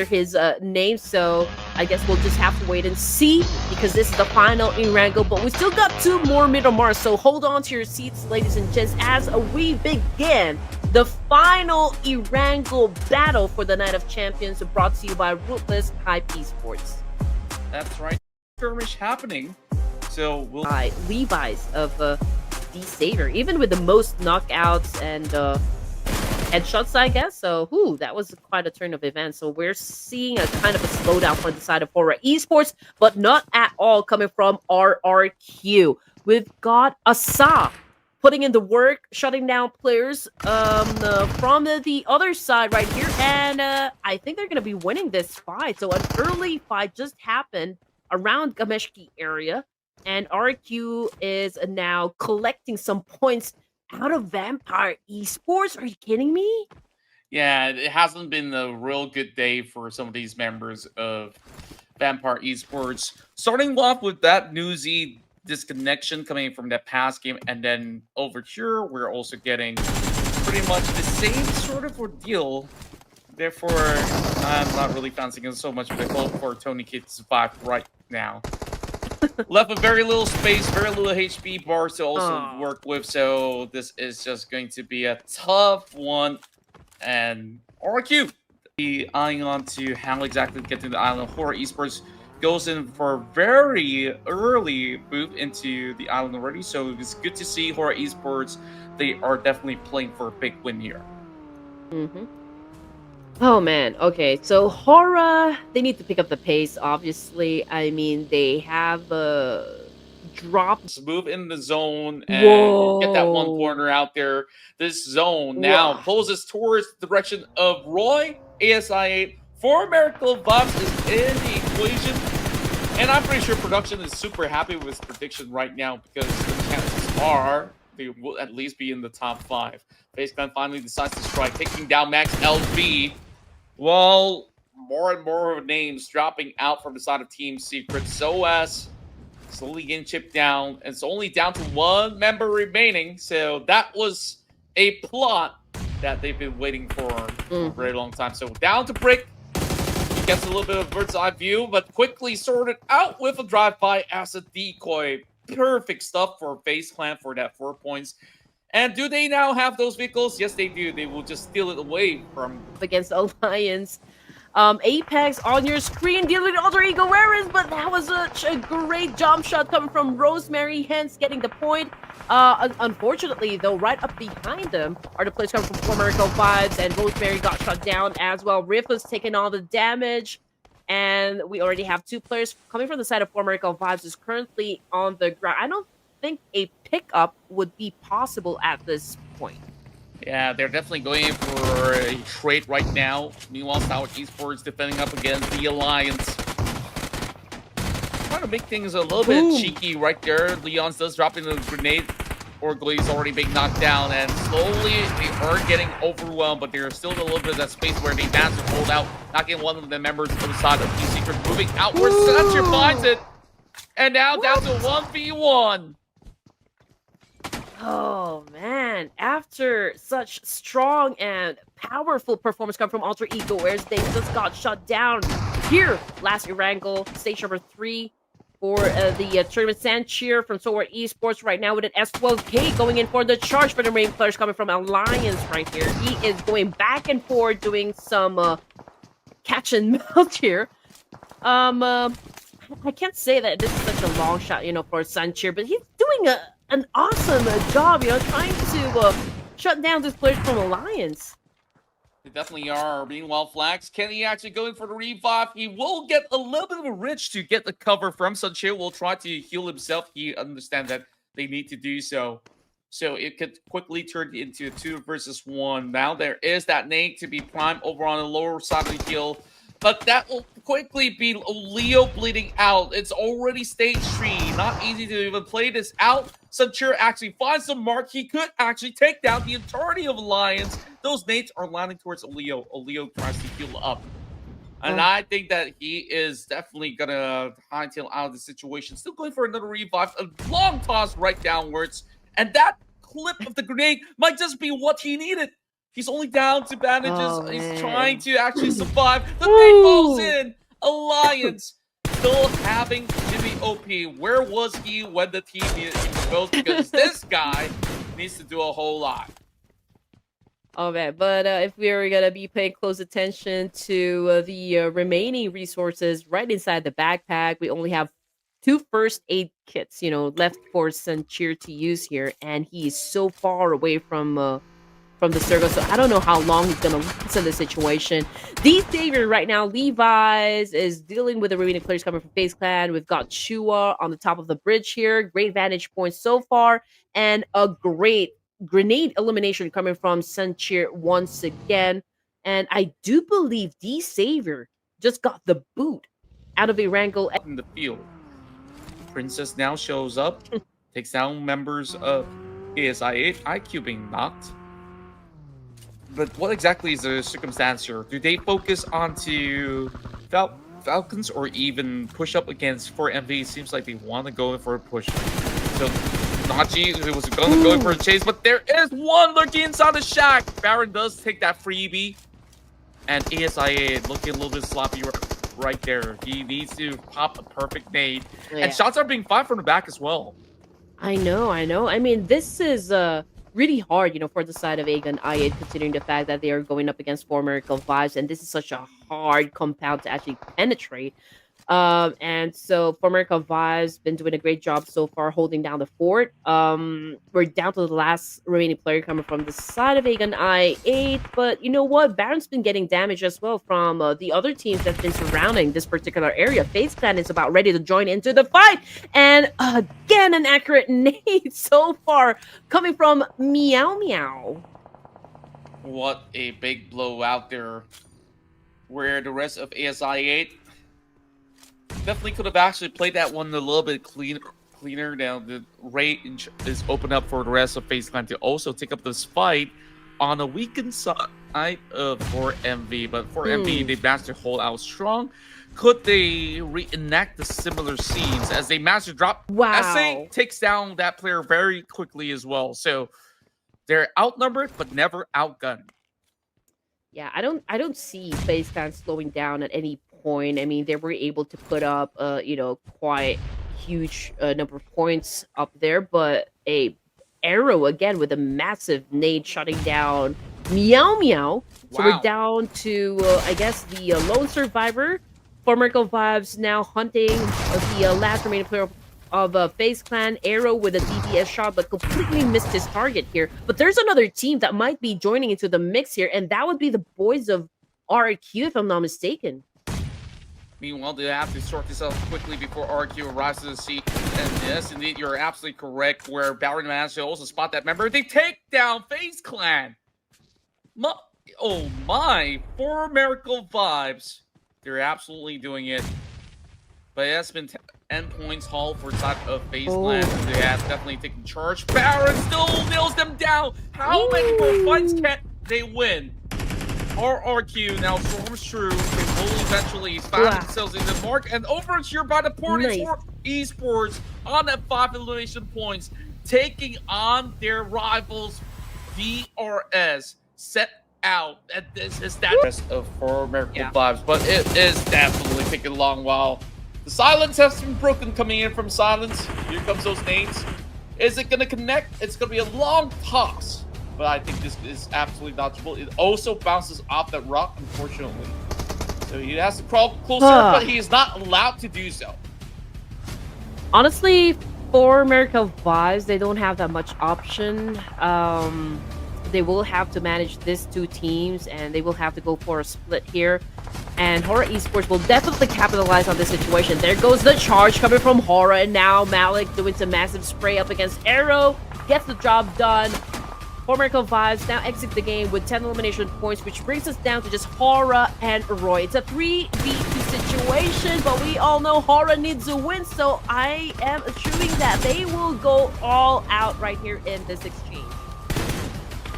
his name, so I guess we'll just have to wait and see because this is the final Irango, but we still got 2 more Miramars, so hold on to your seats, ladies and gents, as we begin the final Irango battle for the Night of Champions, brought to you by RUTHLESS ESPORTS. That's right, skirmish happening. So we'll by Levi's of the Savior, even with the most knockouts and headshots, I guess. So, that was quite a turn of events. So we're seeing a kind of a slowdown for the side of HORRR Esports, but not at all coming from RRQ. We've got Asa putting in the work, shutting down players from the other side right here, and I think they're going to be winning this fight. So an early fight just happened around Gameshki area, and RQ is now collecting some points out of Vampire Esports. Are you kidding me? Yeah, it hasn't been a real good day for some of these members of Vampire Esports. Starting off with that newsy disconnection coming from that past game, and then over here we're also getting pretty much the same sort of ordeal. Therefore, I'm not really fancying so much, but I hope for Tony Kid to survive right now. Left with very little space, very little HP bars to also work with, so this is just going to be a tough one. And RQ be eyeing on to how exactly to get to the island. HORRR Esports goes in for a very early move into the island already, so it's good to see HORRR Esports. They are definitely playing for a big win here. Oh man, okay, so HORRR, they need to pick up the pace, obviously. I mean, they have dropped. Move in the zone and get that one corner out there. This zone now closes towards the direction of Roy. ASI8 for Miracle Vibes is in the equation, and I'm pretty sure production is super happy with his prediction right now because the chances are they will at least be in the top 5. FaceClan finally decides to strike, taking down Max LB. Well, more and more names dropping out from the side of Team Secret. SOAS slowly getting chipped down, and it's only down to 1 member remaining. So that was a plot that they've been waiting for a very long time. So down to Brick. He gets a little bit of bird's eye view, but quickly sorted out with a drive-by as a decoy. Perfect stuff for FaceClan for that 4 points. And do they now have those vehicles? Yes, they do. They will just steal it away from against Alliance. Apex on your screen dealing with Alter Ego Rares, but that was such a great jump shot coming from Rosemary, hence getting the point. Unfortunately, though, right up behind them are the players coming from former Miracle Vibes, and Rosemary got shut down as well. Riff was taking all the damage, and we already have 2 players coming from the side of former Miracle Vibes is currently on the ground. I don't think a pickup would be possible at this point. Yeah, they're definitely going for a trade right now. Meanwhile, Sour Esports defending up against the Alliance. Trying to make things a little bit cheeky right there. Leon's does drop in the grenade. Orgly's already being knocked down, and slowly they are getting overwhelmed, but there's still a little bit of that space where they manage to hold out, knocking one of the members to the side of Team Secret, moving outwards. Satcher finds it, and now down to 1v1. Oh man, after such strong and powerful performance come from Alter Ego, whereas they just got shut down here. Last Irango, stage number 3 for the tournament. Sancheer from HORRR Esports right now with an S12K going in for the charge for the main players coming from Alliance right here. He is going back and forth doing some catch and melt here. I can't say that this is such a long shot, for Sancheer, but he's doing an awesome job, trying to shut down this players from Alliance. They definitely are. Meanwhile, Flax, Kenny actually going for the revive. He will get a little bit of a reach to get the cover from Sunshine. Will try to heal himself. He understands that they need to do so. So it could quickly turn into a 2 versus 1. Now there is that nade to be primed over on the lower side of the hill. But that will quickly be Leo bleeding out. It's already stage 3. Not easy to even play this out. Suncheer actually finds the mark. He could actually take down the entirety of Alliance. Those nades are landing towards Leo. Leo tries to heal up. And I think that he is definitely going to hightail out of the situation. Still going for another revive. A long toss right downwards. And that clip of the grenade might just be what he needed. He's only down to bandages. Oh, He's man. trying to actually survive. The nade falls in. Alliance still having to be OP. Where was he when the team needed him the most? Because this guy needs to do a whole lot. Oh man, but if we are gonna be paying close attention to the remaining resources right inside the backpack, we only have 2 first aid kits, left for Suncheer to use here, and he is so far away from the circle, so I don't know how long he's gonna last in this situation. The savior right now, Levi's, is dealing with the remaining players coming from FaZe Clan. We've got Chua on the top of the bridge here. Great vantage points so far, and a great grenade elimination coming from Suncheer once again. And I do believe the savior just got the boot out of a wrangle in the field. Princess now shows up, takes down members of ASI8, IQ being knocked. But what exactly is the circumstance here? Do they focus onto Falcons or even push up against 4MV? Seems like they want to go in for a push. So Nachi was going to go in for a chase, but there is one lurking inside the shack. Baron does take that freebie. And ASI8 looking a little bit sloppy right there. He needs to pop a perfect nade. Yeah. And shots are being fired from the back as well. I know. I mean, this is really hard, for the side of Aegon I8, considering the fact that they are going up against 4 Miracle Vibes, and this is such a hard compound to actually penetrate. And so 4 Miracle Vibes been doing a great job so far holding down the fort. We're down to the last remaining player coming from the side of Aegon I8, but you know what? Baron's been getting damage as well from the other teams that's been surrounding this particular area. FaZe Clan is about ready to join into the fight, and again, an accurate nade so far coming from Meow Meow. What a big blow out there, where the rest of ASI8 definitely could have actually played that one a little bit cleaner. Now the range is open up for the rest of FaZe Clan to also take up this fight on a weakened side of 4MV. But 4MV, they managed to hold out strong. Could they reenact the similar scenes as they managed to drop? Wow. SA takes down that player very quickly as well. So they're outnumbered but never outgunned. Yeah, I don't see FaZe Clan slowing down at any point. I mean, they were able to put up quite huge number of points up there, but a arrow again with a massive nade shutting down Meow Meow. So we're down to I guess the lone survivor. 4 Miracle Vibes now hunting the last remaining player of FaZe Clan. Arrow with a DPS shot, but completely missed his target here. But there's another team that might be joining into the mix here, and that would be the boys of RQ, if I'm not mistaken. Meanwhile, they have to sort this out quickly before RQ arrives to the seat. And yes, indeed, you're absolutely correct, where Baron managed to also spot that member. They take down FaZe Clan. Oh my, 4 Miracle Vibes. They're absolutely doing it. But it has been 10 points haul for side of FaZe Clan. They have definitely taken charge. Baron still nails them down. How many more fights can they win? RRQ now storms through. They will eventually find themselves in the mark. And overture by the Portage for Esports on that 5 elimination points, taking on their rivals DRS. Set out. And this is that rest of 4 Miracle Vibes. But it is definitely taking a long while. The silence has been broken coming in from silence. Here comes those nades. Is it going to connect? It's going to be a long toss. But I think this is absolutely dodgeable. It also bounces off that rock, unfortunately. So he has to crawl closer, but he is not allowed to do so. Honestly, 4 Miracle Vibes, they don't have that much option. They will have to manage these 2 teams, and they will have to go for a split here. And HORRR Esports will definitely capitalize on this situation. There goes the charge coming from HORRR, and now Malik doing some massive spray up against Arrow. Gets the job done. 4 Miracle Vibes now exit the game with 10 elimination points, which brings us down to just HORRR and Roy. It's a 3v2 situation, but we all know HORRR needs a win, so I am assuming that they will go all out right here in this exchange.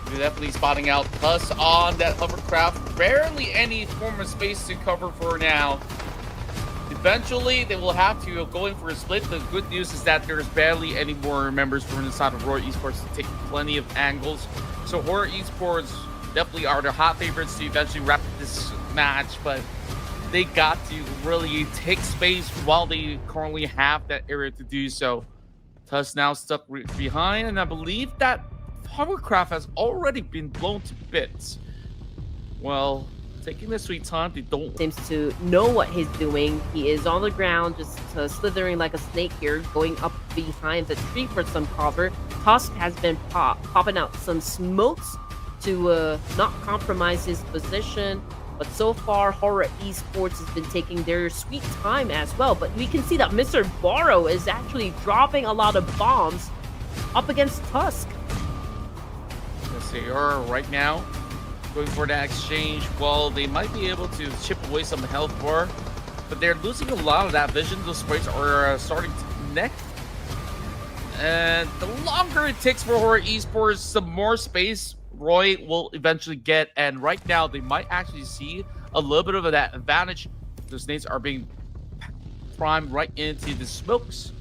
They're definitely spotting out Tuss on that hovercraft. Barely any form of space to cover for now. Eventually, they will have to go in for a split. The good news is that there's barely any more members from the side of HORRR Esports to take plenty of angles. So HORRR Esports definitely are the hot favorites to eventually wrap this match, but they got to really take space while they currently have that area to do so. Tusk now stuck behind, and I believe that hovercraft has already been blown to bits. Well, taking their sweet time, they don't Seems to know what he's doing. He is on the ground, just slithering like a snake here, going up behind the tree for some cover. Tusk has been popping out some smokes to not compromise his position. But so far, HORRR Esports has been taking their sweet time as well. But we can see that Mr. Borrow is actually dropping a lot of bombs up against Tusk. Yes, they are right now going for that exchange. Well, they might be able to chip away some health bar, but they're losing a lot of that vision. Those sprays are starting to connect. And the longer it takes for HORRR Esports, the more space Roy will eventually get, and right now they might actually see a little bit of that advantage. Those nades are being primed right into the smokes.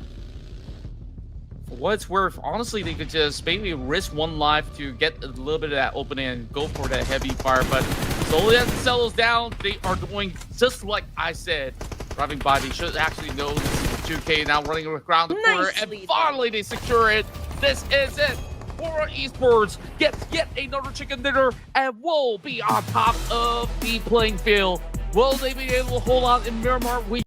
For what it's worth, honestly, they could just maybe risk one life to get a little bit of that opening and go for that heavy fire, but slowly as it settles down, they are doing just like I said. Driving by, they should actually know this is 2K now running around the corner, and finally they secure it. This is it. HORRR Esports gets yet another chicken dinner and will be on top of the playing field. Will they be able to hold on in Miramar? We